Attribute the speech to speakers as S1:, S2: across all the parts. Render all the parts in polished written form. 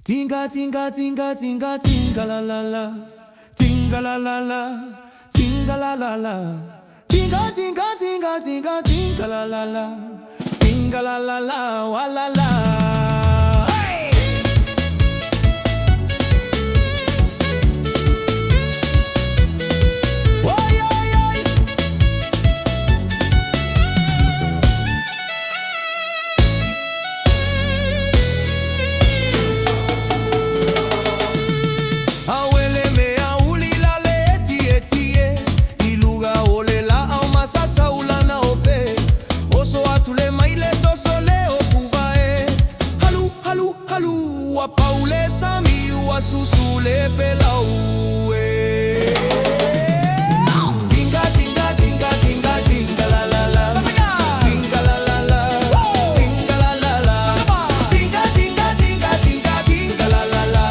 S1: Tinga tinga tinga tinga tinga la la la, tinga la la la, tinga la la la, tinga tinga tinga tinga tinga la la la, tinga la la la, wa la la. Paule Sami wa susule pelau tinga tinga tinga tinga tinga la la la, tinga la la la, tinga la la la, tinga tinga tinga tinga tinga la la la,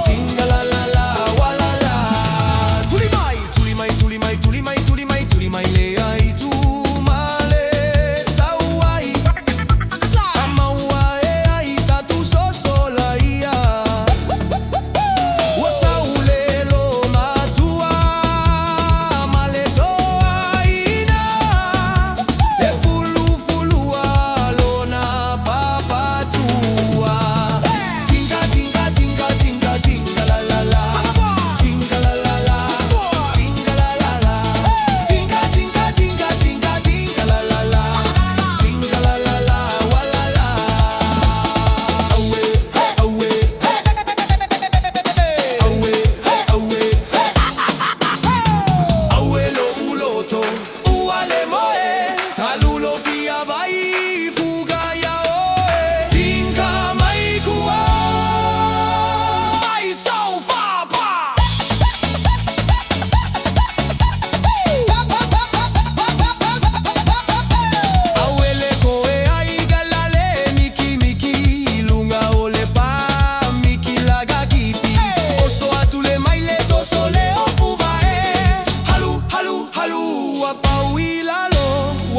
S1: tinga la la la, wa la la. Tulimai tulimai tulimai tulimai tulimai tulimai le ai tu male sawai amawa ai tatu soso.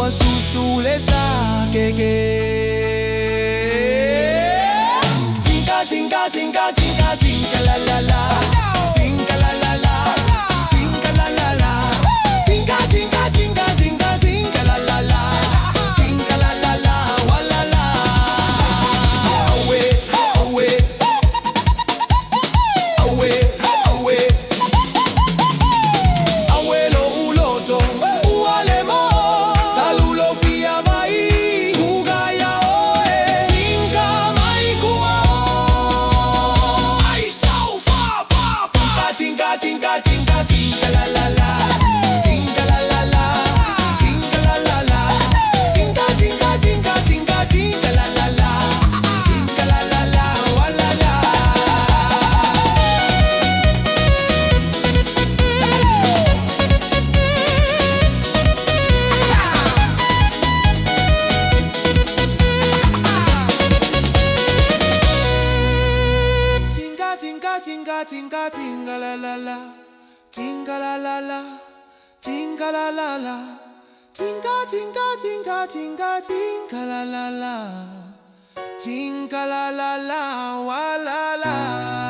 S1: Susule sa keke tinga tinga tinga tinga tinga la la la, tinga la la la, tinga la la la, tinga tinga tinga tinga tinga la la la, tinga la la la, wa la la. Awe awe awe awe awe lo uloto uale mo. Tinga tinga tinga la la la, tinga la la la, tinga la la la, tinga tinga tinga tinga tinga la la la, tinga la la la, wa la la. Tinga tinga tinga tinga tinga la la la, tinga la la la, tinga la la la, tinga tinga tinga tinga tinga la la la, tinga la la la, wa la la.